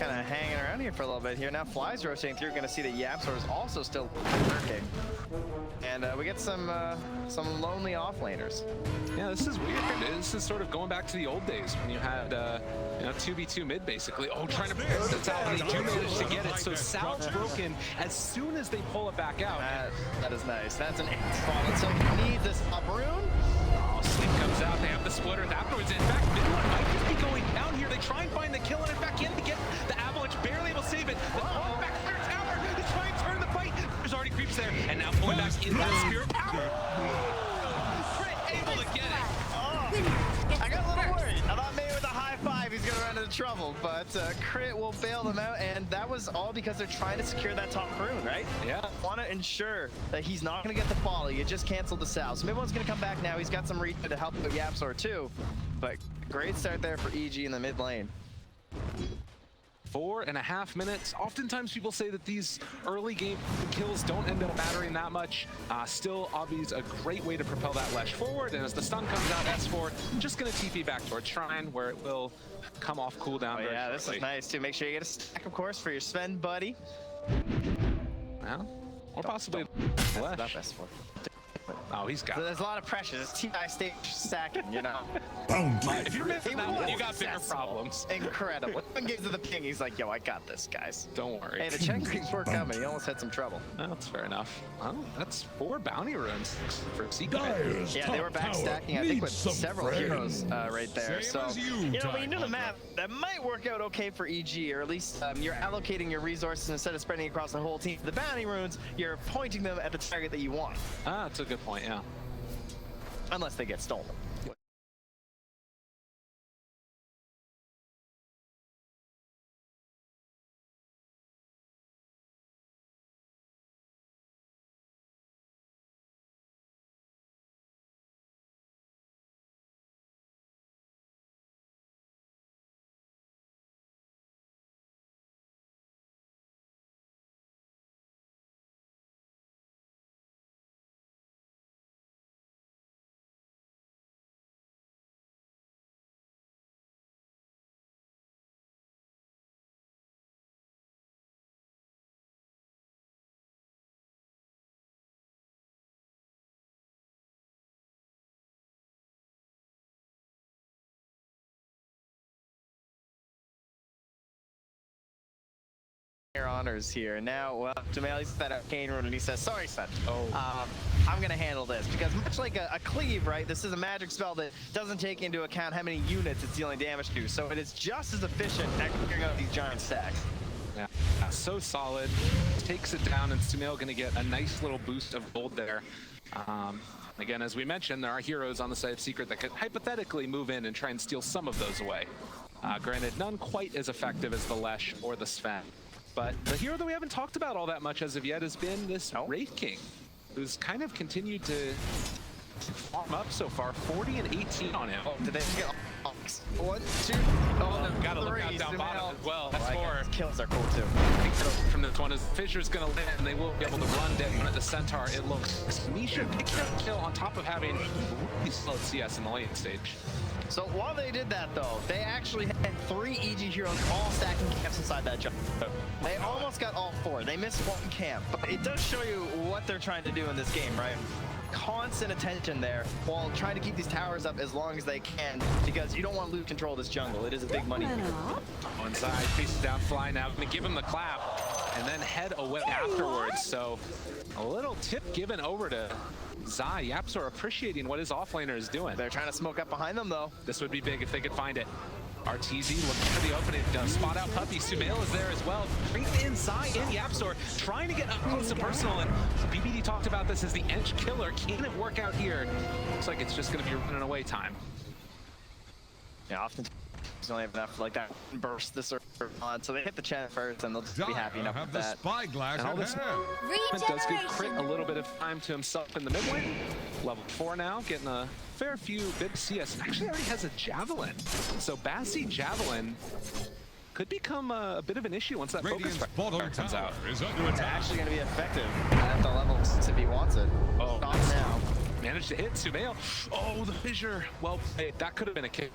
kind of hanging around here for a little bit here. Now Fly's rotating through. Going to see that Yapsor is also still lurking. And we get some lonely offlaners. Yeah, this is weird. This is sort of going back to the old days when you had, 2v2 mid, basically. Oh, trying to pull this out, and they do manage to get it. So Sal's broken as soon as they pull it back out. That is nice. That's an fallen. So he needs this up rune. Oh, Sleep comes out. They have the splitters afterwards. In fact, Midland might just be going down here. They try and find the kill, and back in to get the Avalanche. Barely able to save it. The back to their tower. They try and turn the fight. There's already creeps there, and now pulling back in that spear. Crit able to get it. I got a little worried. I thought maybe with a high five he's going to run into trouble, but Crit will bail them out, and that was all because they're trying to secure that top rune, right? Yeah. Want to ensure that he's not going to get the folly. You just canceled the Sal. So Midland's going to come back now. He's got some reach to help with Yapsor too, but great start there for EG in the mid lane. 4.5 minutes. Oftentimes people say that these early game kills don't end up mattering that much. Still, Obvi's a great way to propel that Lesh forward, and as the stun comes out, S4 just gonna TP back towards Shrine, where it will come off cooldown very yeah, shortly. This is nice too. Make sure you get a stack, of course, for your Sven buddy. Well, or possibly Lesh. S4. Oh, he's got it. There's a lot of pressure. This TI stage stacking, you know. If you're missing that one, you got bigger problems. Incredible. When gives to the ping, he's like, yo, I got this, guys. Don't worry. Hey, the Chen Creeps were coming. He almost had some trouble. Oh, that's fair enough. Well, that's 4 bounty runes for Secret. Yeah, they were back stacking, I think, with several heroes right there. So, you know, when you do the math, that might work out okay for EG, or at least you're allocating your resources instead of spreading across the whole team. The bounty runes, you're pointing them at the target that you want. Ah, that's a good point, yeah. Unless they get stolen. Your honors here. Now, well, Jamali's set up Kane rune and he says, sorry, son. I'm going to handle this. Because much like a cleave, right, this is a magic spell that doesn't take into account how many units it's dealing damage to. So it is just as efficient at clearing out these giant stacks. Yeah, so solid. Takes it down, and Sumail going to get a nice little boost of gold there. Again, as we mentioned, there are heroes on the side of Secret that could hypothetically move in and try and steal some of those away. Granted, none quite as effective as the Lesh or the Sven. But the hero that we haven't talked about all that much as of yet has been this Wraith King, who's kind of continued to farm up so far. 40 and 18 on him. Oh, did they get 1, 2, gotta look out down bottom as well. That's 4. Kills are cool too. I think from this one is Fisher's gonna land, and they will be able to run down at the Centaur. It looks Misha picked up a kill on top of having really solid CS in the late stage. So while they did that though, they actually had 3 EG heroes all stacking camps inside that jump. They almost got all 4. They missed 1 camp, but it does show you what they're trying to do in this game, right? Constant attention there while trying to keep these towers up as long as they can, because you don't want to lose control of this jungle. It is a big money. One side, faces down Fly now, gonna give him the clap and then head away afterwards. So a little tip given over to Zai. Yapsor appreciating what his offlaner is doing. They're trying to smoke up behind them though. This would be big if they could find it. RTZ looking for the opening, spot out Puppy. Sumail is there as well. Bring in Zai and Yapsor, trying to get up close and personal. And BBD talked about this as the Ench killer. Can it work out here? Looks like it's just going to be running away time. Yeah, often you only have enough like that burst this on, so they hit the Chen first, and they'll just be happy enough with that. Spyglass and all this does give Crit a little bit of time to himself in the mid lane. Level 4 now, getting a fair few big CS. Actually already has a Javelin. So Bassi Javelin could become a bit of an issue once that focus fire comes out. It's actually going to be effective at the levels if he wants it. Oh, not now. managed to hit Sumail. Oh, the fissure. Well, hey, that could have been a kick.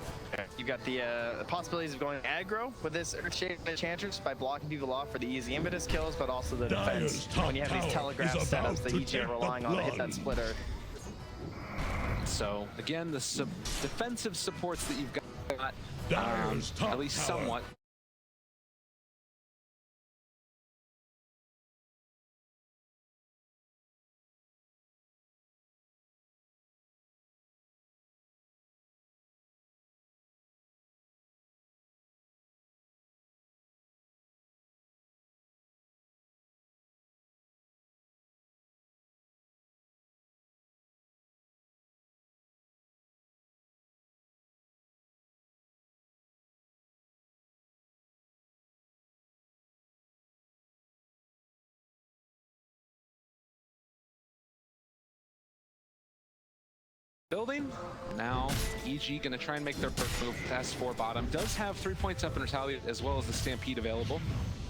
You got the possibilities of going aggro with this Earthshake Enchantress by blocking people off for the easy impetus kills, but also the defense when you have these telegraph setups that EG are relying on to hit that splitter. So again, the defensive supports that you've got, at least somewhat. Building. Now, EG gonna try and make their first move. S4 bottom does have 3 points up in Retaliate as well as the Stampede available.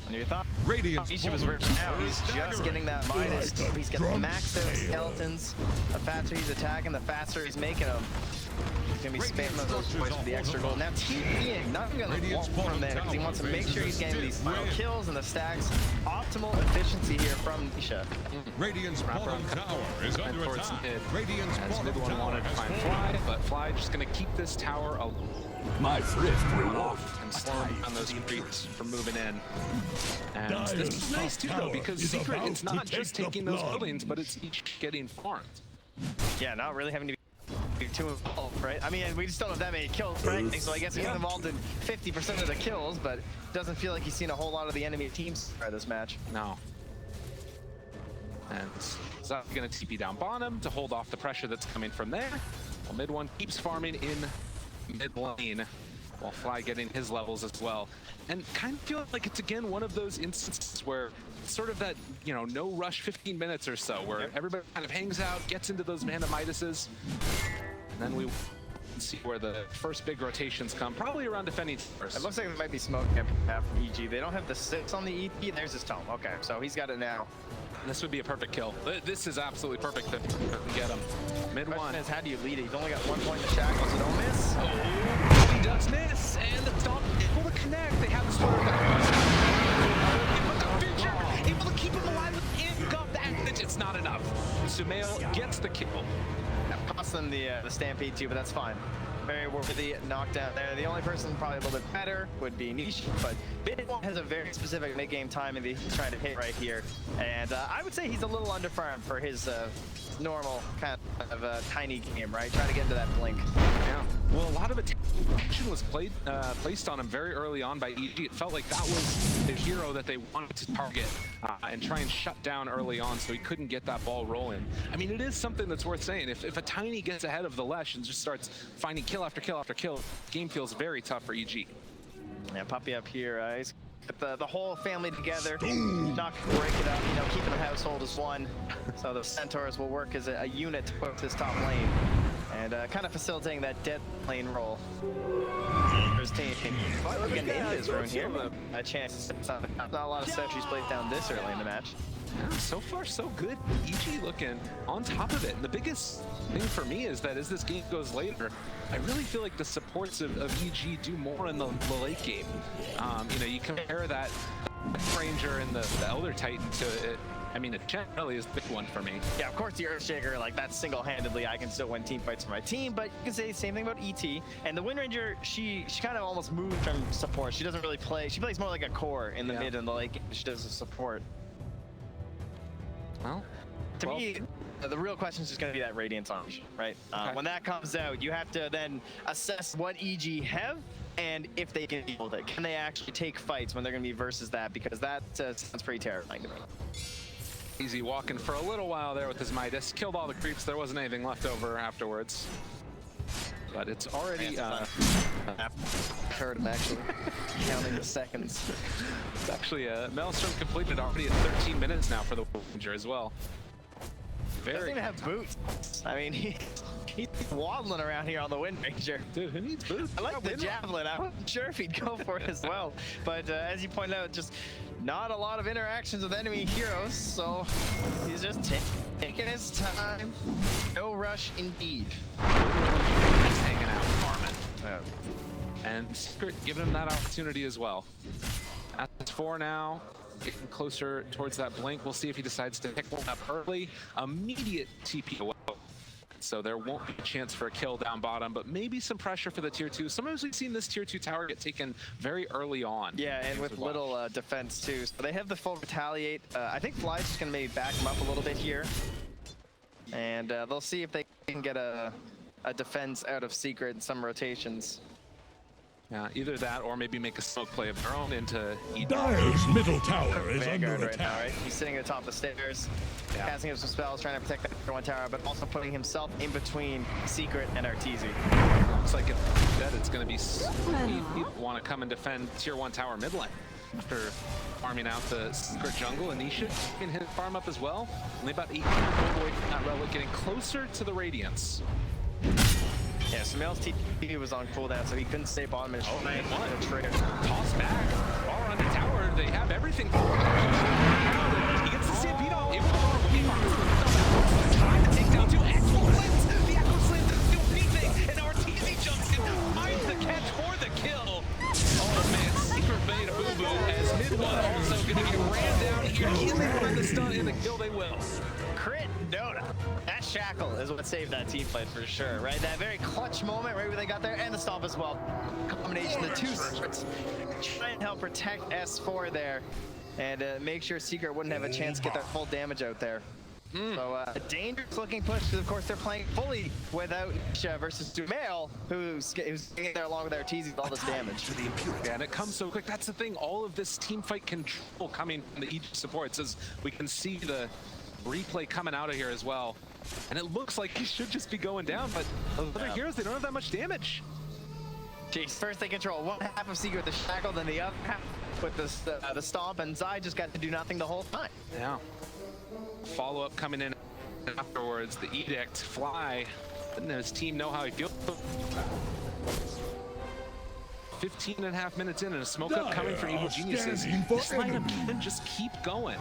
And you thought Radiant's Ichi was rich now. He's just getting that minus. He's got maxed out skeletons. The faster he's attacking, the faster he's making them. He's gonna be spamming those points for the extra gold. Now TPing, not gonna walk from there because he wants to make sure he's getting these final kills and the stacks. Optimal efficiency here from Nisha. Radiant's bottom tower is under attack. Radiant's As mid bottom one tower wanted to find Fly, but Fly just gonna keep this tower alive. My thrift reward. And slowing down those creeps from moving in. And this is nice too though, because Secret is not just taking those buildings, but it's each getting farmed. Yeah, not really having to be too involved, right? I mean, we just don't have that many kills, frankly, so I guess he's involved in 50% of the kills, but doesn't feel like he's seen a whole lot of the enemy teams try this match. No. And Zach gonna TP down bottom to hold off the pressure that's coming from there. While mid one keeps farming in mid lane, while Fly getting his levels as well. And kind of feel like it's again one of those instances where it's sort of that, you know, no rush 15 minutes or so, where everybody kind of hangs out, gets into those mana Midases, and then we see where the first big rotations come, probably around defending first. It looks like there might be smoke half from EG. They don't have the 6 on the EP. There's his tome. Okay, so he's got it now. This would be a perfect kill. This is absolutely perfect to get him. Mid one. Is how do you lead it? You've only got 1 point in the shackles, so don't miss. Oh, he does miss, and the stop able to connect. They have the splitter back. But the Fincher able to keep him alive within that. It's not enough. Sumail gets the kill. That cost them the Stampede too, but that's fine. Very worthy knockdown there. The only person probably a little bit better would be Niche, but Bid has a very specific mid-game timing that he's trying to hit right here. And I would say he's a little underfarmed for his normal kind of tiny game, right? Trying to get into that blink. Yeah. Well, a lot of attention was placed on him very early on by EG. It felt like that was the hero that they wanted to target and try and shut down early on so he couldn't get that ball rolling. I mean, it is something that's worth saying. If a Tiny gets ahead of the Lesh and just starts finding kill after kill after kill, the game feels very tough for EG. Yeah, Puppy up here. He's got the whole family together. Not gonna break it up, you know, keeping the household as one. So the Centaurs will work as a unit to push this top lane. And kind of facilitating that dead lane role. There's team. We're getting into his rune here. A chance. Not a lot of sentries played down this early in the match. Yeah, so far, so good. EG looking on top of it. And the biggest thing for me is that as this game goes later, I really feel like the supports of EG do more in the late game. You know, you compare that Ranger and the Elder Titan to it. I mean, the generally is the big one for me. Yeah, of course the Earthshaker, like that's single-handedly, I can still win team fights for my team, but you can say the same thing about ET. And the Wind Ranger, she kind of almost moved from support. She doesn't really play, she plays more like a core in the mid and the late game. She does the support. Well, to me, the real question is just going to be that Radiance on, right? Okay. When that comes out, you have to then assess what EG have and if they can deal with it. Can they actually take fights when they're going to be versus that? Because that sounds pretty terrifying to me. Easy walking for a little while there with his Midas. Killed all the creeps. There wasn't anything left over afterwards. But it's already... heard him actually counting the seconds. It's actually Maelstrom completed already at 13 minutes now for the Ranger as well. Doesn't even have boots. I mean, he's waddling around here on the Wind Ranger. Dude, who needs boots? I like the javelin. I wasn't sure if he'd go for it as well. But as you point out, just not a lot of interactions with enemy heroes, so he's just taking his time. No rush indeed. He's hanging out, farming. And Secret giving him that opportunity as well. As for now, getting closer towards that blink. We'll see if he decides to pick one up early. Immediate TP away. So there won't be a chance for a kill down bottom, but maybe some pressure for the tier 2. Sometimes we've seen this tier 2 tower get taken very early on. Yeah, and with little defense too. So they have the full retaliate. I think Fly's just gonna maybe back him up a little bit here. And they'll see if they can get a defense out of Secret in some rotations. Yeah, either that or maybe make a smoke play of their own into Dyer's middle tower is Vanguard under right attack. now, right? He's sitting at the top of the stairs, casting up some spells, trying to protect that tier 1 tower, but also putting himself in between Secret and Arteezy. Looks like if that it's going to be he'd want to come and defend tier 1 tower mid lane after farming out the Secret jungle. Anisha can hit farm up as well. Only about 8 gold away from that relic, getting closer to the Radiance. Yeah, Sumail's TP was on cooldown, so he couldn't stay bottom and one. trigger. Toss back, far on the tower. They have everything. He gets the stampede off. It was trying to take down 2 Echo Slams. The Echo Slams doesn't do anything, and Arteezy jumps in, finds the catch for the kill. Oh man, Secret made a boo-boo as mid one also gonna get ran down here. Can they find the stun and the kill? They will. Crit donut. That shackle is what saved that team fight for sure, right? That very clutch moment right where they got there, and the stomp as well. Combination of the two Secrets trying to help protect S4 there and make sure Secret wouldn't have a chance to get their full damage out there. So a dangerous looking push because of course they're playing fully without Nisha versus Sumail, who's getting there along with Arteezy with all this damage. Yeah, and it comes so quick. That's the thing. All of this team fight control coming from the Aegis supports as we can see the replay coming out of here as well. And it looks like he should just be going down, but the other heroes, they don't have that much damage. Jeez, first they control one half of Secret with the shackle, then the other half with the stomp, and Zai just got to do nothing the whole time. Yeah. Follow-up coming in afterwards. The Edict, Fly, and his team know how he feels. 15.5 minutes in and a smoke up coming for Evil Geniuses. This lineup can just keep going.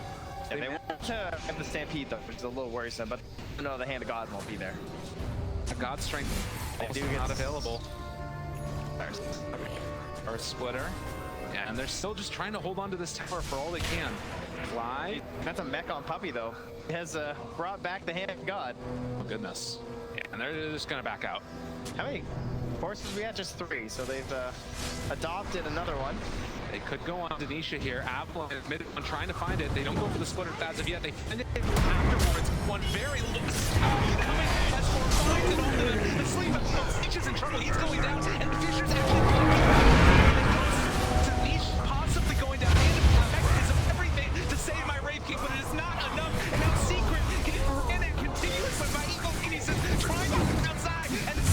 And they want to have the Stampede though, which is a little worrisome, but no, the Hand of God won't be there. God Strength also not available. Or a Splitter. Yeah, and they're still just trying to hold on to this tower for all they can. Fly. That's a mech on Puppy though. He has brought back the Hand of God. Oh goodness. Yeah, and they're just gonna back out. How many forces we had? Just 3, so they've adopted another one. They could go on Denisha here. Avalon admitted on trying to find it. They don't go for the splitter as of yet. They find it afterwards. One very loose coming as for finds it on the sleeve of Stitch in trouble. He's going down, and Fisher's actually going down. Denisha possibly going down. And is of everything to save my Wraith King, but it is not enough. And now Secret getting ran and continuously by Evil Geniuses trying to get outside, and it's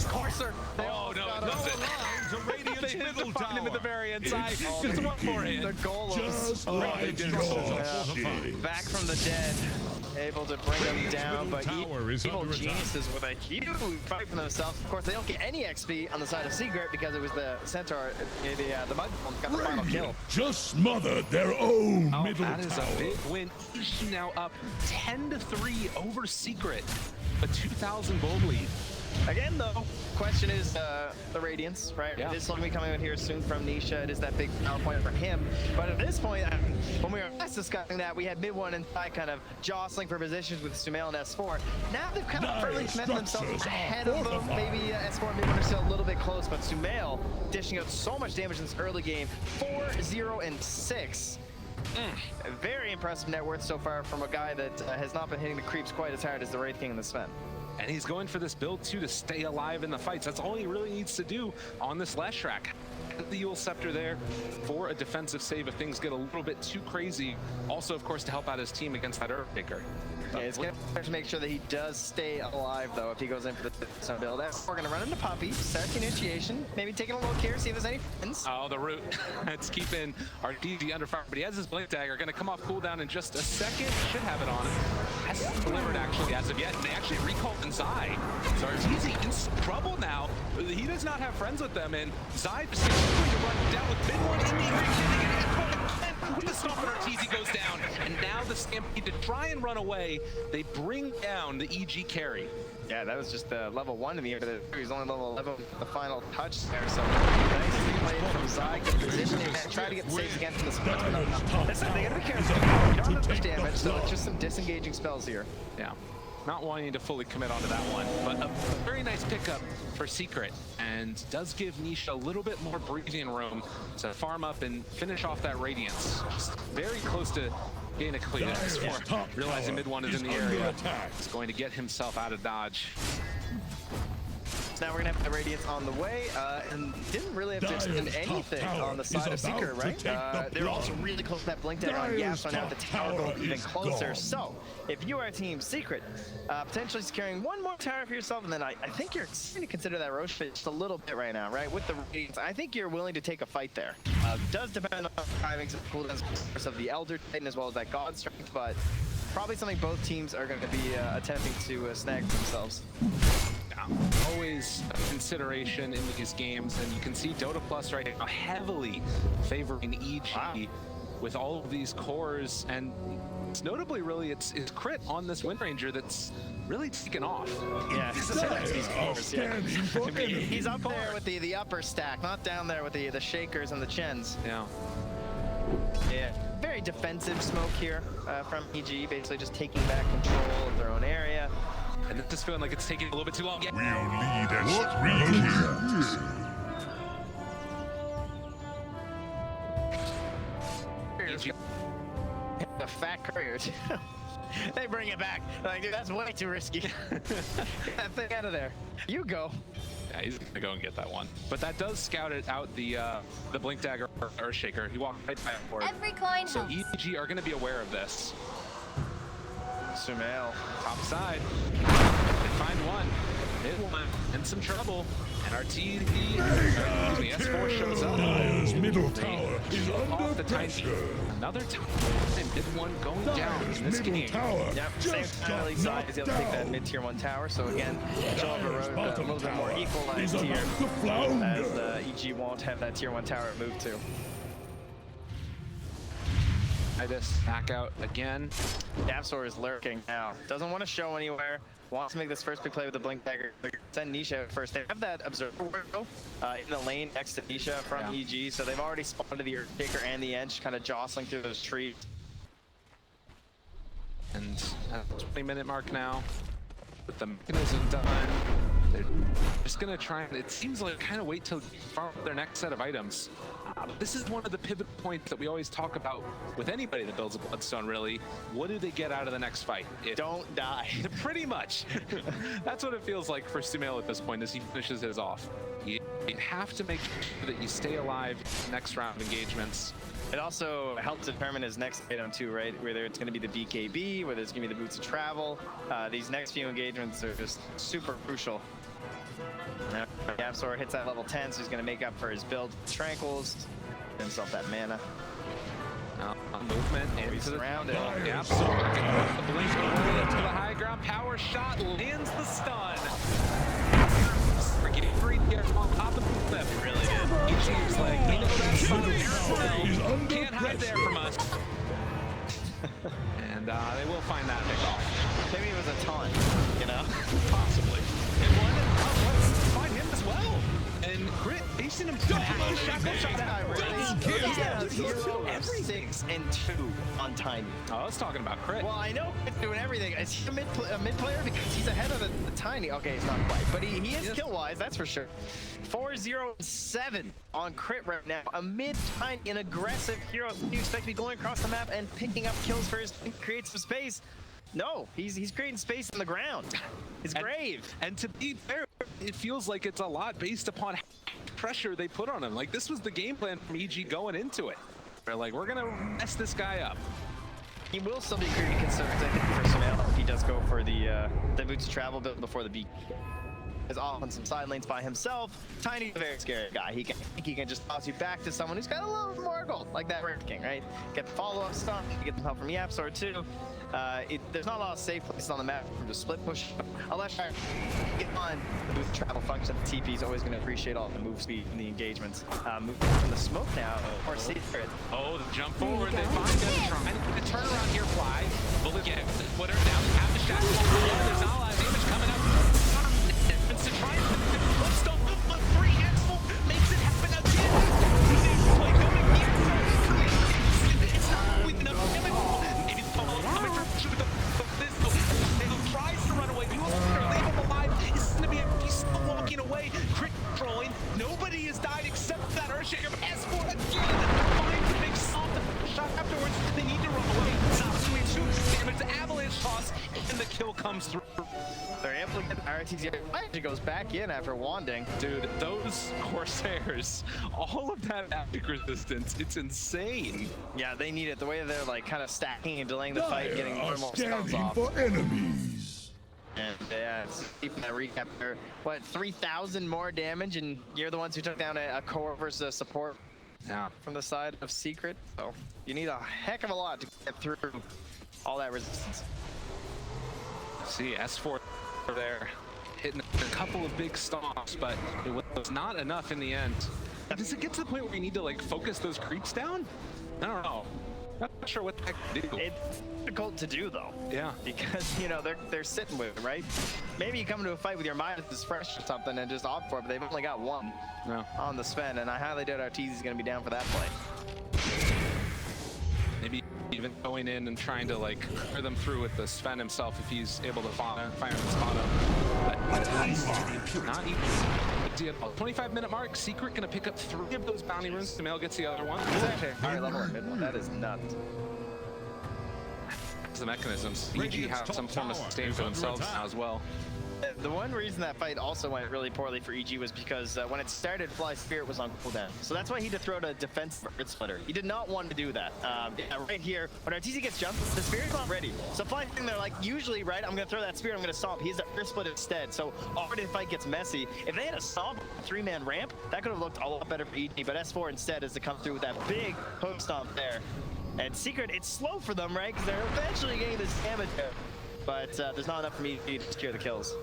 Courser. Oh no, nothing. They had to find him at the very end side. Just one more hit. The goal Just of like your shit. back from the dead, able to bring them down, but Tower is Evil under attack. Geniuses with a huge fight for themselves. Of course, they don't get any XP on the side of Secret because it was the Centaur, the Mud got the final kill. Just smothered their own Oh, middle that is tower. a big win. Ishi now up 10-3 over Secret. A 2,000 gold lead. Again, though, question is the Radiance, right? Yeah. It is something coming out here soon from Nisha. It is that big power point for him. But at this point, when we were last discussing that, we had mid 1 and Thai kind of jostling for positions with Sumail and S4. Now they've kind of firmly cemented themselves ahead of them. Maybe S4 and mid 1 are still a little bit close, but Sumail dishing out so much damage in this early game. 4-0-6. Very impressive net worth so far from a guy that has not been hitting the creeps quite as hard as the Wraith King and the Sven. And he's going for this build too to stay alive in the fights. That's all he really needs to do on this last track. The Yule Scepter there for a defensive save if things get a little bit too crazy. Also, of course, to help out his team against that Earthbreaker. Yeah, he's gonna have to make sure that he does stay alive though if he goes in for the zone build. We're gonna run into Puppy, start the initiation, maybe taking a look here, see if there's any friends. Oh, the root. It's keeping our DG under fire, but he has his blink dagger. Gonna come off cooldown in just a second. Should have it on him. Hasn't delivered actually as of yet. They actually recalled Zai. So Arteezy in some trouble now. He does not have friends with them, and Zai just going to run down with mid one in the with the stop, and Arteezy goes down. And now the Stampede to try and run away. They bring down the EG carry. Yeah, that was just level 1 in the end. He's only level 11 with the final touch there. So nice replay from Zai. Good positioning and try to get the saves again from the split. Listen, they gotta be careful. You don't have much damage, so it's just some disengaging spells here. Yeah. Not wanting to fully commit onto that one, but a very nice pickup for Secret, and does give Nisha a little bit more breathing room to farm up and finish off that Radiance. Just very close to getting a clear. Realizing mid one is in the area. He's going to get himself out of dodge. Now we're gonna have the Radiance on the way, and didn't really have to extend anything on the side of Seeker, right? They're also really close to that blink dagger on Yap, so now the tower going even closer. So, if you are Team Secret, potentially securing one more tower for yourself, and then I think you're going to consider that Roche fit just a little bit right now, right? With the Radiance, I think you're willing to take a fight there. Does depend on having some cooldowns of the Elder Titan as well as that God Strength, but probably something both teams are going to be attempting to snag for themselves. Always a consideration in these games, and you can see Dota Plus right now heavily favoring EG with all of these cores, and it's notably really it's crit on this Wind Ranger that's really taken off. Yeah, these cores, yeah. I mean, he's up there with the upper stack, not down there with the shakers and the chens. Yeah. Yeah, very defensive smoke here from EG, basically just taking back control of their own area. And this is feeling like it's taking a little bit too long. We'll lead as 3 years. The fat courier too. They bring it back. Like, dude, that's way too risky. Get that thing out of there. You go. Yeah, he's gonna go and get that one. But that does scout it out the blink dagger or shaker. He walked right by it for it. Every coin So helps. EG are gonna be aware of this. Sumail. Top side. They find one. Hit one. In some trouble. And our S4 shows up. Dire's middle tower is Off under the tiny. pressure. Another time. Mid one going down in this Middle game. tower Yep, same just time got Zai is able to take that knocked mid-tier 1 tower. So again, Jova Road a bottom little bit more tower equalized is here, about to flounder. as EG won't have that tier 1 tower to move to. I just back out again. Dapsor is lurking now. Doesn't want to show anywhere. Wants to make this first big play with the blink dagger. Send Nisha out first. They have that observer window in the lane next to Nisha from EG, so they've already spawned to the Earthshaker and the Edge, kind of jostling through those trees. And at the 20-minute mark now, with the mechanism done, they're just gonna try and, it seems like, kind of wait till farm their next set of items. This is one of the pivot points that we always talk about with anybody that builds a Bloodstone, really. What do they get out of the next fight? Don't die. Pretty much. That's what it feels like for Sumail at this point as he finishes his off. You have to make sure that you stay alive next round of engagements. It also helps determine his next item too, right? Whether it's going to be the BKB, whether it's going to be the Boots of Travel. These next few engagements are just super crucial. Yapsor hits that level 10, so he's going to make up for his build. Tranquils, himself that mana. Movement into the surrounded. Yapsor gets the blink away to the high ground. Power shot lands the stun. We're getting free here on top of the cliff. Really good. He seems like we know that stun. Can't hide there from us. And they will find that pick off. Maybe it was a taunt, you know? Possibly. And one, let's find him as well. And Crit facing him. Shackle shot that Every 6 and 2 on Tiny. Oh, I was talking about Crit. Well, I know Crit's doing everything. Is he a mid player? Because he's ahead of the Tiny. Okay, he's not quite. But he is kill-wise, that's for sure. 4-0-7 on Crit right now. A mid-Tiny, an aggressive hero. You expect to be going across the map and picking up kills for his team, create some space. No, he's creating space in the ground. His grave. And to be fair, it feels like it's a lot based upon how much pressure they put on him. Like, this was the game plan from EG going into it. They're like, we're gonna mess this guy up. He will still be creating concerns, I think, for Sumail if he does go for the boots to travel build before the beat. Is off on some side lanes by himself. Tiny's a very scary guy. He can just toss you back to someone who's got a little more gold, like that Red King, right? Get the follow-up stuff, get some help from Yapsor too. There's not a lot of safe places on the map from the split push. Unless I get on the boost travel function, the TP is always going to appreciate all the move speed and the engagements. Move from the smoke now, or Secret. Oh, the jump forward. They find him trying to get the turnaround here. Fly. Bullet get Twitter down. Have the shadow. There's not a lot of damage coming up. To try and stop the free Axel makes it happen again. Play going here. It's not with enough damage. Maybe the follow coming through this. They tries to run away. You will leave him alive. This is going to be a piece of walking away. Crit controlling. Nobody has died except for that Earthshaker. S4 again. Finds the big soft shot afterwards. They need to run away. Stops doing 2 damage. The avalanche toss, and the kill comes through. They're able to get the RTZ. It goes back in after wanding. Dude, those Corsairs, all of that magic resistance, it's insane. Yeah, they need it. The way they're like kind of stacking and delaying the fight, getting more Are and more stuns standing off. for enemies. And yeah, it's keeping that recap there. What, 3,000 more damage, and you're the ones who took down a core versus a support Yeah. from the side of Secret. So you need a heck of a lot to get through all that resistance. See, S4 there, hitting a couple of big stomps, but it was not enough in the end. Does it get to the point where you need to like focus those creeps down? I don't know. Not sure what the heck to do. It's difficult to do though. Yeah. Because, you know, they're sitting with it, right? Maybe you come into a fight with your mind is fresh or something and just opt for it, but they've only got one on the Sven, and I highly doubt Arteezy is going to be down for that play. Maybe even going in and trying to like clear them through with the Sven himself if he's able to fire and spot him. But not even. 25-minute mark. Secret gonna pick up 3 of those bounty runes. Sumail gets the other one. It's actually a higher level in mid one. That is nuts. The mechanisms. EG have some form of sustain for themselves now as well. The one reason that fight also went really poorly for EG was because when it started, Fly Spirit was on cooldown. So that's why he had to throw the defense Earth Splitter. He did not want to do that. Yeah, right here, when Arteezy gets jumped, the Spirit's not ready. So Fly's sitting there like, usually, right, I'm going to throw that Spirit, I'm going to stomp. He's the Earth Splitter instead. So already the fight gets messy. If they had a stomp, a 3-man ramp, that could have looked a lot better for EG. But S4 instead is to come through with that big hook stomp there. And Secret, it's slow for them, right? Because they're eventually getting this damage there. But there's not enough for me to secure the kills.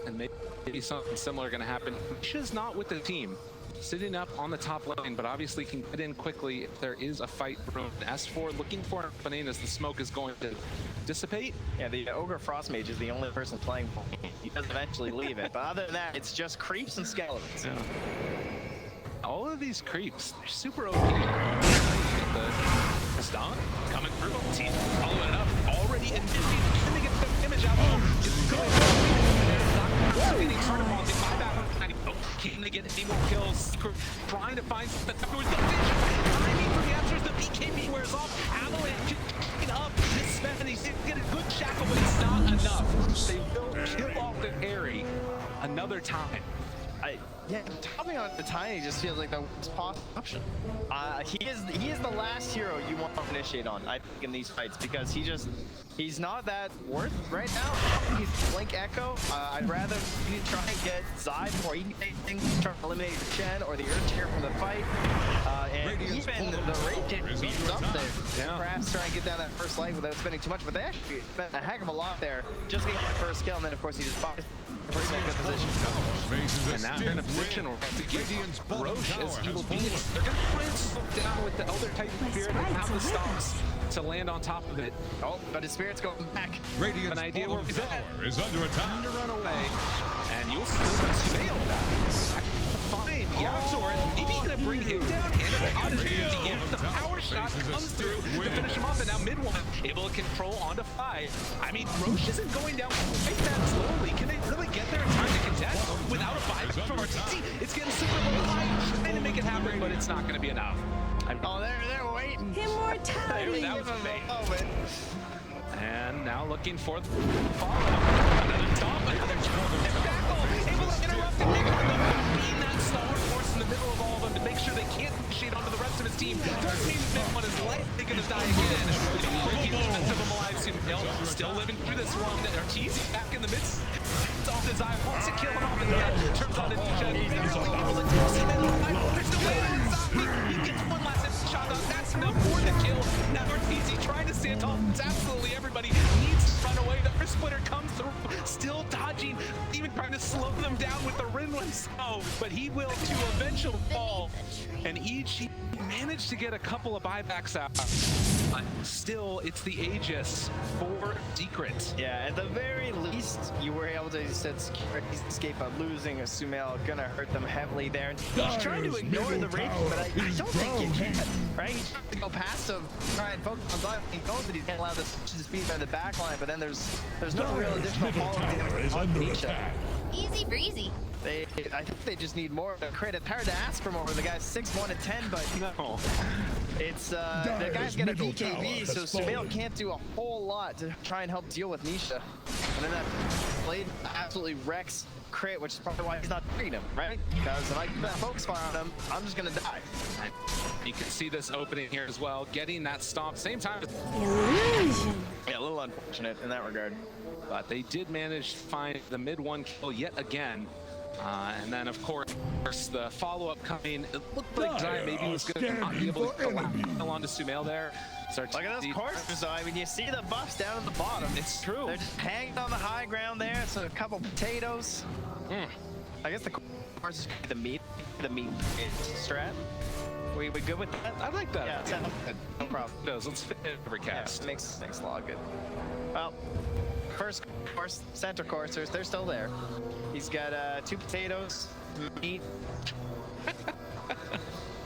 And maybe something similar going to happen. Misha's not with the team, sitting up on the top lane, but obviously can get in quickly if there is a fight. S4 looking for an opening as the smoke is going to dissipate. Yeah, the Ogre Frost Mage is the only person playing. He does eventually leave it, but other than that, it's just creeps and skeletons. Yeah. All of these creeps, they're super OP. The stomp coming through. Team following it up. Already in 50. Can they get the damage out? It's good. Getting turned upon. They buy back. Can they get any more kills? Secret trying to find something. Afterwards, the vision. Timing for the answers. The BKB wears off. Avalanche picking up this Sven. He's getting a good shackle, but it's not enough. They will kill off the carry another time. Yeah, topping on the Tiny just feels like the worst possible option. He is the last hero you want to initiate on, I think, in these fights, because he's not that worth right now. He's Blink Echo. I'd rather you try and get Zai before he anything, try to eliminate the Chen or the Earthshaker from the fight. And even the Radiant beats up there. Yeah. Perhaps try and get down that first life without spending too much, but they actually spent a heck of a lot there just getting that first kill, and then of course he just buys. Pretty good position. And now they're in a position where to get Roche as evil beings. They're going to try and slow down with the Elder Titan Spirit and have the stomps to land on top of it. Oh, but his Spirit's going back. An idea where he's at. Is under attack. Time to run away. And you'll see Sumail find Yapsor. Maybe he's going to bring him down. And the power shot comes through to finish him off. And now mid one able to control onto 5. I mean, Roche isn't going down quite that slowly. Can they really get there in time to contest without a 5 from Arteezy? It's getting super low high. Trying to make it happen, but it's not going to be enough. Oh, they're waiting. Immortality. That was Moment. And now looking for the follow-up. Another stop, another tackle. Able to interrupt and make it being that stalwart force in the middle of all of them to make sure they can't initiate onto the rest of his team. team does mean that one is likely going to die again. Ricky limits of him alive. Sumail still living through this one. Ortiz back in the midst. It's off his eye. Wants to kill him off again. Turns on to Nisha. Barely able to take Sumail alive. There's no way to he gets one last shot. That's enough for the kill. Now Ortiz trying to stand tall. It's absolutely everybody needs to run away. The first splitter comes through. Still dodging. Even trying to slow them down with the Rinland snow. But he will to eventually fall. And EG managed to get a couple of buybacks out. But still, it's the Aegis for Secret. Yeah, at the very least, you were able to escape by losing. A Sumail gonna hurt them heavily there. And he's trying to ignore the rating, but I don't think you can, right? He's trying to go past him, try and focus on Zion. He knows that he can't allow this to speed by the back line, but then there's no real additional follow-up on Nisha. Easy breezy. I think they just need more of a crit. It's hard to ask for more. The guy's 6'1" and 10, but no. It's the guy's got a BKB, so Sumail can't do a whole lot to try and help deal with Nisha. And then that blade absolutely wrecks crit, which is probably why he's not treating him, right? Because if I put focus fire on him, I'm just gonna die. You can see this opening here as well, getting that stomp same time. Yeah, a little unfortunate in that regard. But they did manage to find the mid-1 kill yet again. And then, of course, the follow-up coming. It looked like Zion maybe was going to not be able to go onto Sumail there. Look at those courses, though. I mean, you see the buffs down at the bottom. It's true. They're just hanging on the high ground there. So a couple potatoes. I guess the course is the meat strat. We good with that? I like that. Yeah, no problem. Let's fit it over cast. Yeah, makes a lot good. Well, first course, center coursers, they're still there. He's got 2 potatoes, meat.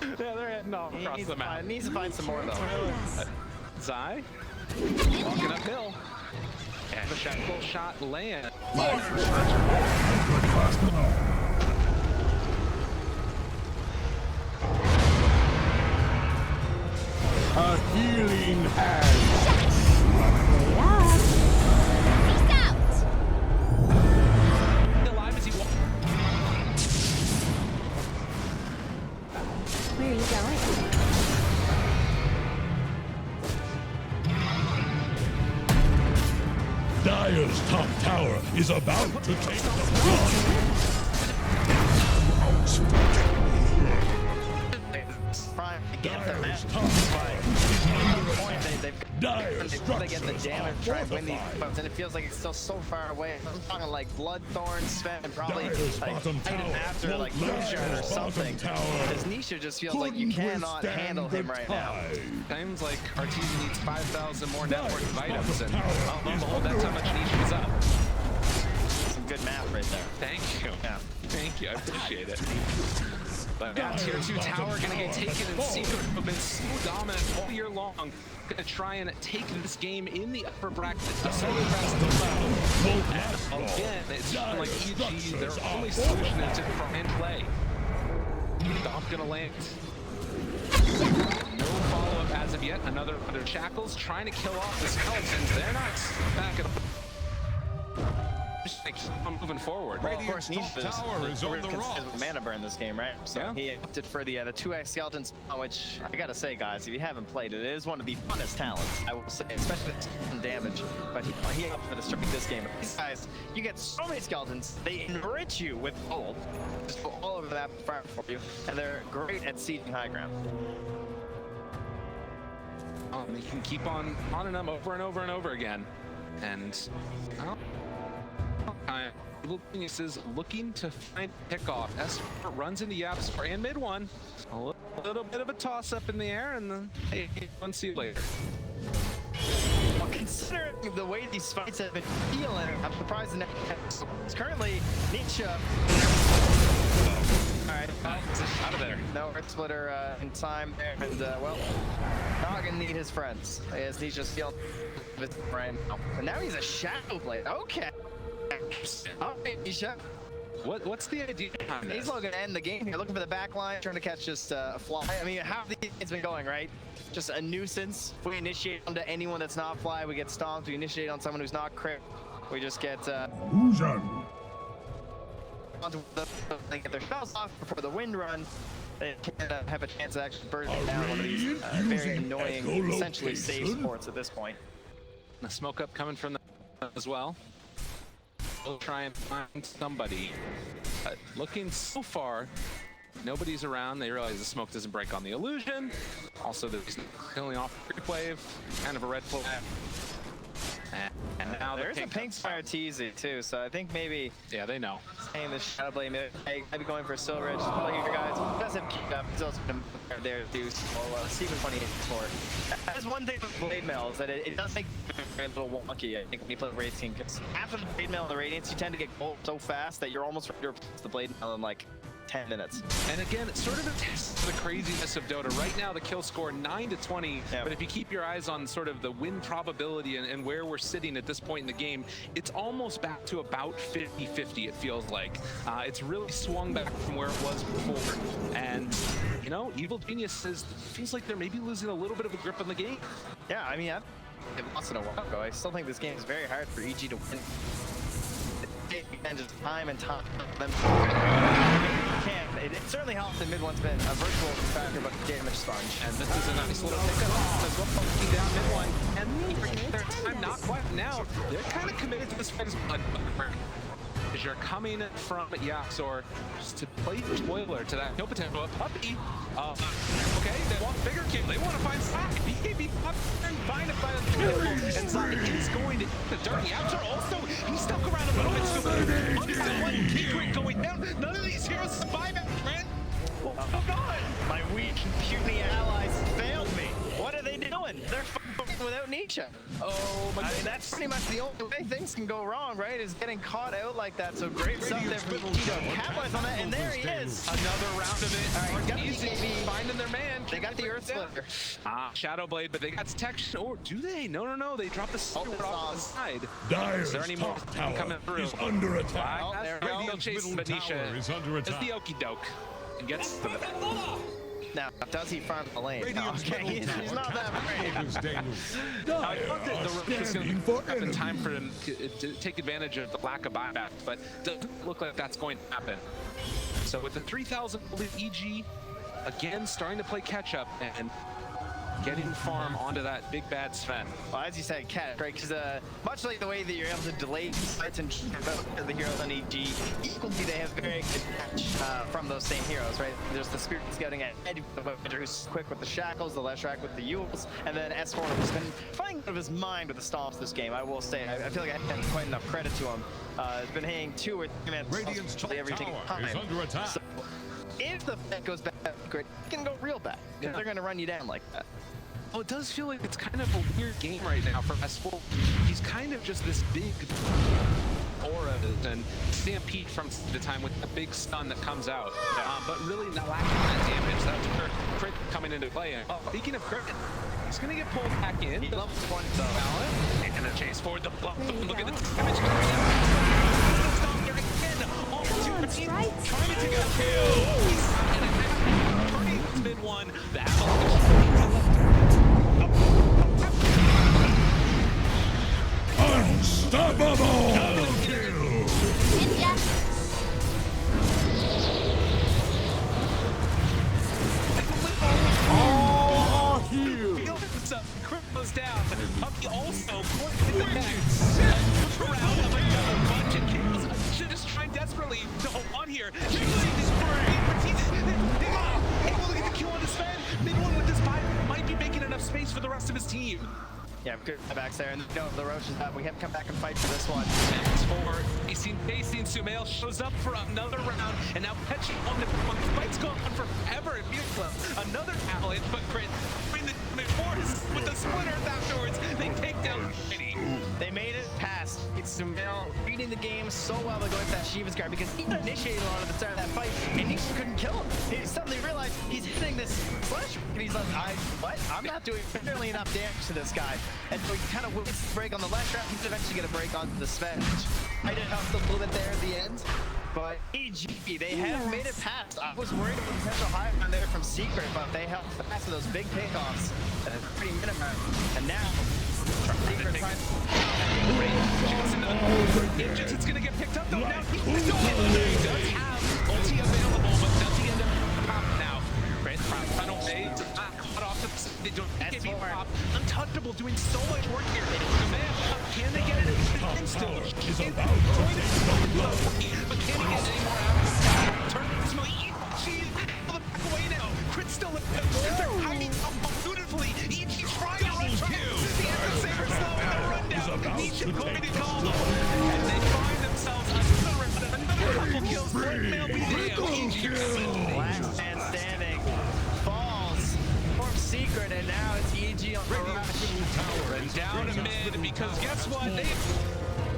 Yeah, they're heading all across the map. Needs to find some more though. Zai walking uphill. And the full shot land. A healing hand. Peace out. Alive as he walks. Where are you going? Dire's top tower is about to take the brunt. Trying to get the Dire's match. top tower is under attack. They've got to get the damage, try and win these fights, and it feels like it's still so far away. I'm talking like Bloodthorn, Sven, and probably Dire's like bottom right tower after won't like last. Lucian or Bottom something. tower This Nisha just feels like you couldn't cannot withstand handle him the right now. tide. Seems like Arteezy needs 5,000 more network of Dire's items, and bottom tower lo and is behold, that's how under much Nisha is up. Some good math right there. Thank you. Yeah. Thank you. I appreciate it. But now tier 2 tower gonna get taken in Secret, who've been so dominant all year long. Gonna try and take this game in the upper bracket. Again, it's like EG, their only solution is to try and play. Stomp gonna land. No follow-up as of yet. Another shackles trying to kill off the skeletons. They're not back at all. Just like keep on moving forward. Well, of course, Radiant's Nisha top tower is on the rocks. mana burn this game, right? So Yeah. he opted for the 2x skeleton spawn, which I gotta say, guys, if you haven't played it, it is one of the funnest talents, I will say, especially with damage. But he opted for the strike this game. These guys, you get so many skeletons, they enrich you with gold, just go all over the map fire for you, and they're great at sieging high ground. You can keep on and them over and over and over again. And Little Genius is looking to find pickoff. S4 runs into Yapstar and mid one. A little bit of a toss up in the air, and then hey, we'll see you later. Well, considering the way these fights have been feeling, I'm surprised in that. It's currently Nisha. Alright, Out of there. no Earth Splitter in time there, and well, not gonna need his friends. As Nisha's feeling right now. And now he's a Shadow Blade. Okay. Alright, Nisha. What's the idea behind He's this? looking to end the game here, looking for the back line, trying to catch just a fly. I mean, how have these been going, right? Just a nuisance. If we initiate onto anyone that's not fly, we get stomped. We initiate on someone who's not crit, we just get Illusion. onto they get their spells off before the wind run. they can have a chance to actually burn down one of these very annoying, essentially safe sports at this point. The smoke up coming from them as well. We'll try and find somebody. Looking so far, nobody's around. They realize the smoke doesn't break on the illusion. Also, they're killing off the creep wave. Kind of a red flag. And now there's a pink fire teasy too, so I think maybe they know. Saying the Shadow Blade maybe going for Silver Edge. Probably here, guys. He doesn't keep up. He's also been there to do Steven 28 for. That's one thing with Blade Mail is that it does make it a little wonky. I think when you play Raid Team, because after the Blade Mail and the Radiance, you tend to get gold so fast that you're almost ready to replace the Blade Mail in like 10 minutes. And again, it's sort of a test of the craziness of Dota. Right now, the kill score 9-20, but if you keep your eyes on sort of the win probability and where we're sitting at this point in the game, it's almost back to about 50-50, it feels like. It's really swung back from where it was before. And, you know, Evil Genius says it feels like they're maybe losing a little bit of a grip on the game. Yeah, I mean, they've lost in a while ago. I still think this game is very hard for EG to win. And just time and time them. It certainly helps. The mid one's been a virtual factor, but damage sponge. And this is a nice little pickup as well. Looking down mid one, and their time not quite now. They're kind of committed to this fight as blood. As you're coming from Yaxor, just to play spoiler to that kill potential of Puppy. Okay, they want bigger kill. They want to find Slack. BKB up and find it by the middle. And Slack is going to hit the dirt. Yaxor also, he stuck around a little bit too much. One kick going down. None of these heroes survive it, Trent. Oh God! My weak puny allies failed me. What are they doing? They're fighting without Nietzsche. Oh my God. I mean, that's pretty much the only way things can go wrong, right? Is getting caught out like that. So great stuff there for Tito. Capitalize on that, and there he is. Another round of it. All right, got easy. Finding their man. They got the Earth Splitter. Shadow Blade, but they got detection. Or do they? No. They dropped the sword off the side. Dyer's Is there any more top tower coming through? is under attack. There we go. They'll chase Venetia. Is under It's attack. the okey doke. And gets to the Now, does he farm the lane? No, Radiant's okay, middle he's tower not that brave. is dangerous. I thought that the Roach was going Standing to for have in time enemy. for him to take advantage of the lack of buyback, but doesn't look like that's going to happen. So with the 3,000 EG, again starting to play catch up and getting farm onto that big bad Sven. Well, as you said, Cat, right? Because much like the way that you're able to delay fights and the heroes on EG, equally they have very good catch from those same heroes, right? There's the Spirit Scouting at Ed, who's quick with the Shackles, the Leshrac with the Yules, and then S4 has been finding out of his mind with the stomps this game. I will say, I feel like I haven't quite enough credit to him. Has been hitting 2 or 3 man Radiant's top every single tower time. is under attack. So, if the fight goes bad, it can go real bad. Yeah. They're going to run you down like that. Well, it does feel like it's kind of a weird game right now for S4. He's kind of just this big aura and stampede from the time with the big stun that comes out. But really not lacking that damage. That's where crit coming into play. And speaking of crit, he's going to get pulled back in. He loves one though. And a chase forward the bluff. Look at the damage. Right. Trying to take a kill. He's turning mid one. The avalanche. Unstoppable! Double kill! Ninja. Crit goes down. Puppy also hit the back. Around of another bunch of kills. Should just try desperately to hold on here. He's able to get the kill on the Sven. Maybe one with this buy might be making enough space for the rest of his team. Yeah, good backs there, and no, the Roche is up. We have to come back and fight for this one. As for Facing Sumail shows up for another round, and now Petchy on the fight's going on forever. It feels like another avalanche, but Crit bring the force with the splitters afterwards. They take down Shiny. They made it past. It's Sumail reading the game so well by going for that Shiva's guard because he initiated on at the start of that fight, and he couldn't kill him. He suddenly realized he's hitting this flash, and he's like, what? I'm not doing nearly enough damage to this guy. And so he kind of whips the break on the left trap. He's eventually going to break onto the Sven. I did help a little bit there at the end. But EG, they have made it past. I was worried about the potential high on there from Secret, but they held fast to those big takeoffs at a pretty minimum. And now, Secret trying It's going to get picked up though. Now he does have ulti available, but does he end up popping now? They don't That's get beat smart. up. Untouchable doing so much work here. Can they get it? Top Still. tower is about to take the blow. But can he get any more out? Turn Smiley. She's back away now. Crit still in they're hiding beautifully. EG trying to run. This is the end of Saber slow in the rundown. Each going to call them. And they find themselves another couple kills. Blackmail be damned. Last man standing falls for Secret, and now it's EG on the rush. And down to mid, because guess what? They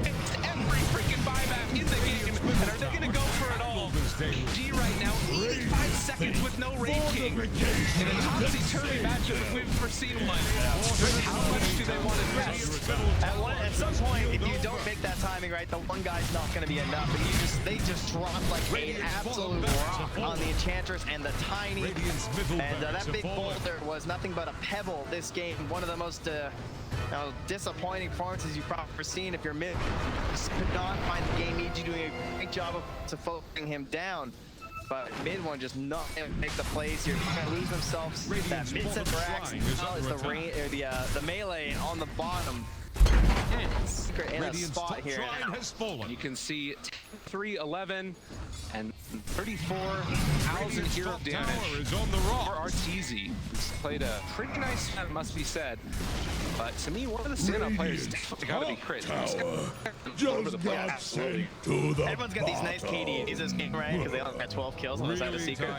it's every freaking buyback in the game. And are they going to go for it all? EG right now, 85 seconds with no Raid King. In a topsy-turvy matchup, if we've ever seen one. How much do they want to invest? At some point, if you don't make that timing right, the one guy's not going to be enough. And they just dropped like an absolute rock on the Enchantress and the Tiny. And that big boulder was nothing but a pebble this game. One of the most disappointing performances you've probably ever seen. If you're mid, just could not find the game. EG doing a great job of focusing him down. But mid one just not able to make the plays here. He's gonna lose themselves. That mid set for Axe as well as the melee on the bottom. Secret in a spot here. You can see 3-11 and 34,000 hero damage for Arteezy, who's played a pretty nice match, must be said. But to me, one of the standout players definitely got to be Crit. Just got sent to the Everyone's got these nice KDs this game, right? Because they all got 12 kills on the side of Secret.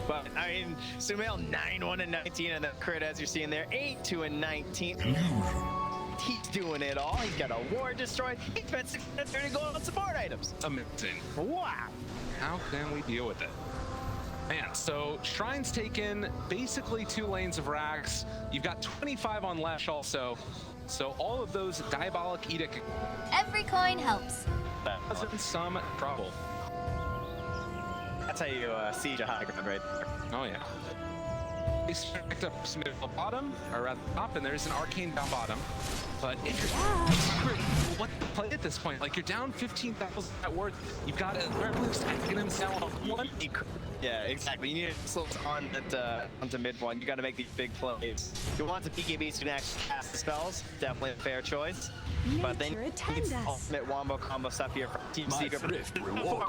But I mean, Sumail 9-1-19, and then Crit, as you're seeing there, 8-2-19. He's doing it all. He's got a ward destroyed. He spent 630 gold on support items. Amazing. Wow. How can we deal with it? Man, so Shrine's taken basically 2 lanes of Rax. You've got 25 on Lesh also. So all of those Diabolic Edict Every coin helps. was in some trouble. That's how you siege a high ground right there. Oh yeah. They picked up some middle bottom, or at the top, and there's an arcane down bottom. But if you're what to play at this point? Like, you're down 15,000 net worth. You've got a Rebel stacking himself on one. Yeah, exactly. You need to slow on onto mid one. You got to make these big plays. You want the PKBs to actually cast the spells. Definitely a fair choice. But then it's ultimate wombo combo stuff here from Team Secret.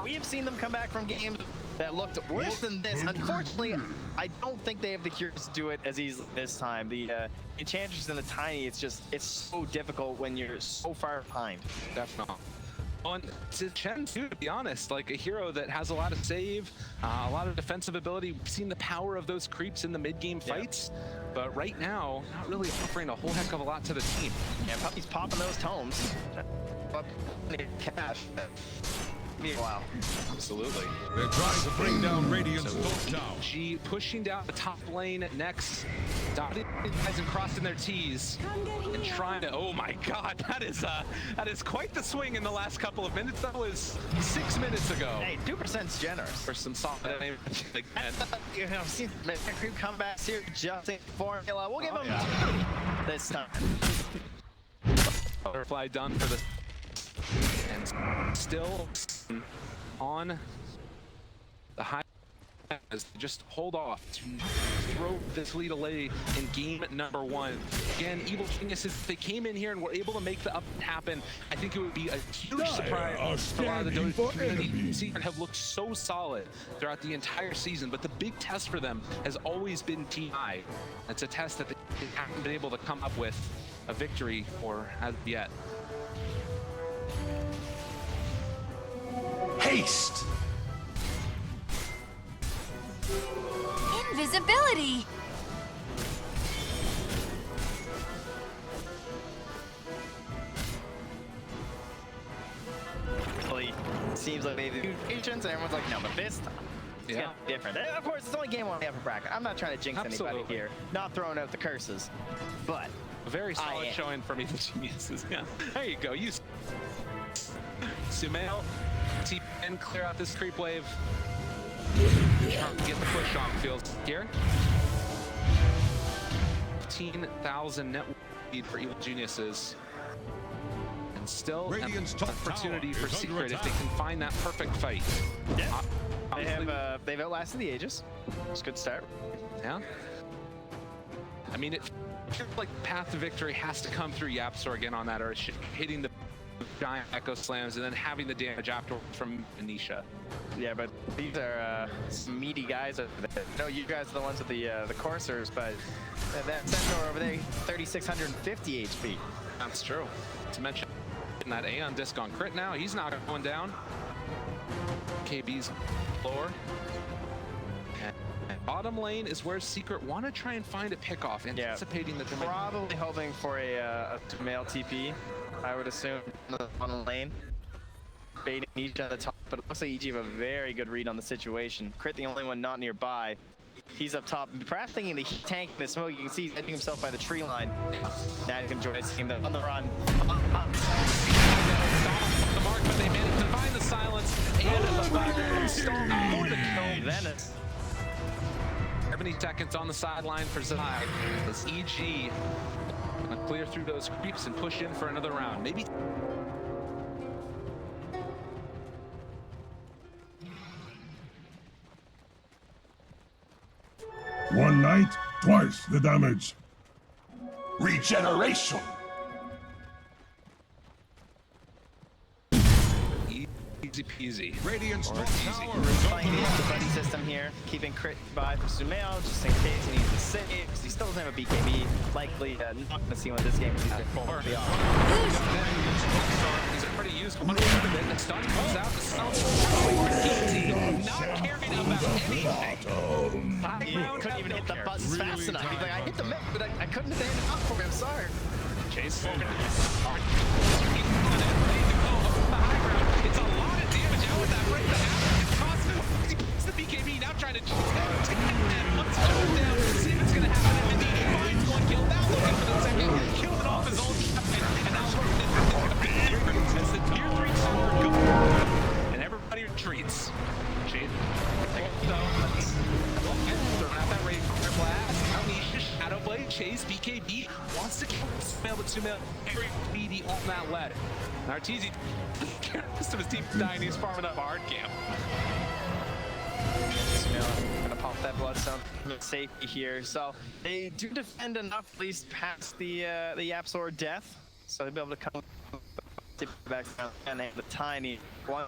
We have seen them come back from games that looked worse than this. Unfortunately, I don't think they have the cures to do it as easily this time. The Enchantress and the Tiny, it's so difficult when you're so far behind. Definitely. On to Chen too, to be honest, like a hero that has a lot of save, a lot of defensive ability. We've seen the power of those creeps in the mid-game fights, but right now, not really offering a whole heck of a lot to the team. Yeah, Puppy's popping those tomes. Cash. Wow. Absolutely. They're trying to bring down Radiant's top tower. G pushing down the top lane next. Dotting guys and crossing their T's and trying to. Oh my God, that is quite the swing in the last couple of minutes. That was 6 minutes ago. Hey, 2%'s generous. For some solid aim again. You know, see the creep comebacks here just in formula. We'll give him this time. Butterfly done for the. And still on the high as they just hold off to throw this lead away in game number 1. Again, Evil Geniuses, if they came in here and were able to make the up happen, I think it would be a huge surprise for a lot of the Dota community. Secret have looked so solid throughout the entire season, but the big test for them has always been TI. It's a test that they haven't been able to come up with a victory for as yet. Haste! Invisibility! Seems like they do patience, and everyone's like, no, but this time, it's gonna be different. And of course, it's only game 1 we have a bracket. I'm not trying to jinx anybody here. Not throwing out the curses, but a very solid showing from Evil Geniuses. Yeah, there you go. Use Sumail, TN, clear out this creep wave. Get the push on field here. 15,000 net lead for Evil Geniuses. And still an opportunity for Secret if they can find that perfect fight. Yeah. They've outlasted the Aegis. It's a good start. Yeah. I mean, it feels like the path to victory has to come through YapzOr again on that, or hitting the giant echo slams and then having the damage after from Anisha. Yeah, but these are some meaty guys over there. No, you guys are the ones with the coursers, but that Centaur over there, 3,650 HP. That's true. To mention that Aeon disc on crit now, he's not going down. KB's lower. And bottom lane is where Secret want to try and find a pickoff, anticipating that they're probably hoping for a male TP, I would assume, on the bottom lane. Baiting EG on the top, but it looks like EG have a very good read on the situation. Crit the only one not nearby. He's up top, perhaps thinking that he's tanking the smoke. You can see he's edging himself by the tree line. Now he can join his team on the run. the mark, but they managed to find the silence and a stall for the kill. Venice. 70 seconds on the sideline for Zai as EG gonna clear through those creeps and push in for another round. Maybe. One night, twice the damage. Regeneration! Easy peasy. Radiant's top easy. tower is Playing under the attack. buddy system here, keeping crit by from Sumail just in case he needs to save, because he still doesn't have a BKB. Likely not going to see one this game. He's He's already used one part of it. The stun comes out. The sounds easy. Not caring about anything. He couldn't even hit the buttons fast enough. He's like, I hit the mic, but I couldn't stand it up for him. Sorry. Chase ready to go up from the high ground. It's a lot of damage out with that break that happened. It's constant. It's the BKB now trying to take that up down. See what's going to happen. And he finds one kill. Now looking for the second. Killed it off his own captain. And now looking as the tier 3 tower goes. And everybody retreats. Shade. Throwing out that Rage Blast. Anisha, Shadow Blade, Chase, BKB wants to kill Sumail, but Sumail very speedy on that lead. Arteezy, the rest of his team's dying. He's farming up a hard camp. Sumail gonna pop that bloodstone with safety here. So they do defend enough, at least past the YapzOr death. So they'll be able to come back and they have the tiny one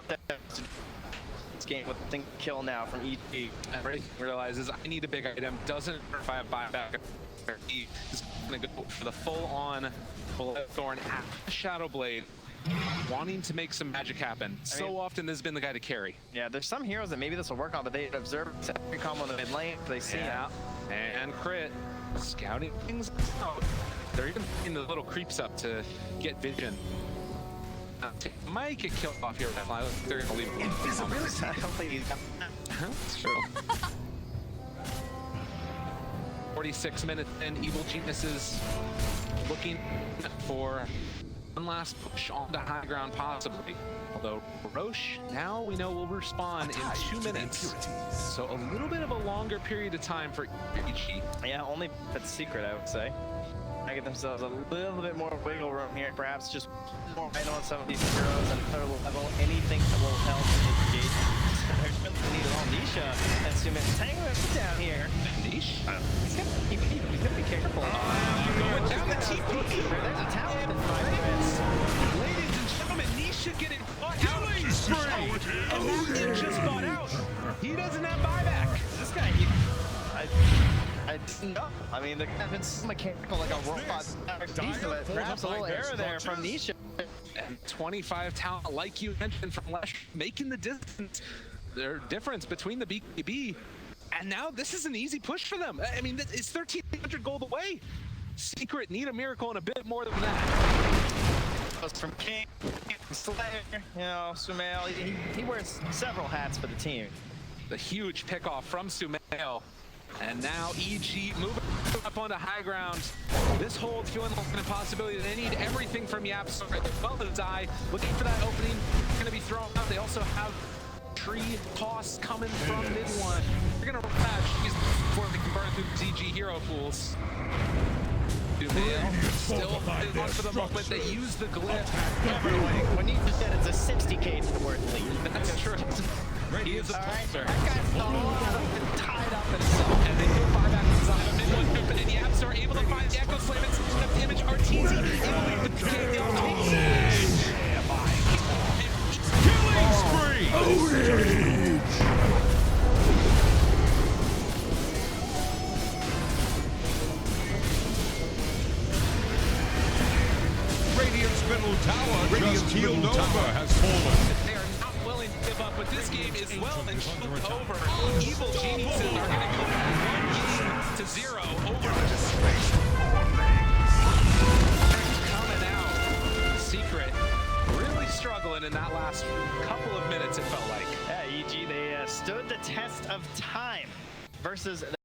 this game with a single kill now from EG. And realizes I need a big item. Doesn't matter if I have buyback. He is gonna go for the full-on Thorn at Shadow Blade, wanting to make some magic happen. So often this has been the guy to carry. Yeah, there's some heroes that maybe this will work on, but they observe every combo in the mid lane. They see it. And crit, scouting things out. They're even putting the little creeps up to get vision. Might get killed off here. They're gonna leave. Invisibility. I don't think he's got That's true. 46 minutes in, Evil Geniuses looking for one last push onto high ground, possibly. Although Roche now we know will respawn in 2 minutes. So a little bit of a longer period of time for EG. Yeah, only that's secret, I would say. I get themselves a little bit more wiggle room here, perhaps just more right on some of these heroes and third level, anything that will help engage. There's really need all Nisha and Sumail tangling him down here. Niche? He's gonna be careful. Going down the TP. There's a talent in 5 minutes. Ladies and gentlemen, Nisha getting caught out. And that man just got out. He doesn't have buyback. This guy, I didn't know. I mean, the guy's been so mechanical like a robot. Perhaps a little error there from Nisha. And 25 talent, like you mentioned from Lesh, making the distance. Their difference between the BKB. And now this is an easy push for them. I mean, it's 1,300 gold away. Secret need a miracle and a bit more than that. Goes from King, Slayer, you know, Sumail. He wears several hats for the team. The huge pickoff from Sumail. And now EG moving up onto high ground. This hold feeling like an impossibility. They need everything from YapzOr as well as Zai. Looking for that opening. Going to be thrown out. They also have tree toss coming from mid one. They're going to flash before they can burn through ZG hero pools. Sumail still on for the moment. They use the glyph. When you said it's a 60k worth lead. That's true. He is a pulser. That guy's tied up himself. And they go 5 back to Zai. Mid one open, and YapzOr able to Radiant's middle tower has fallen. They are not willing to give up, but this game is well and truly over. Evil Geniuses are going to go 1-0 over the space. Coming out. Secret really struggling in that last couple of minutes, it felt like. Yeah, EG, they stood the test of time versus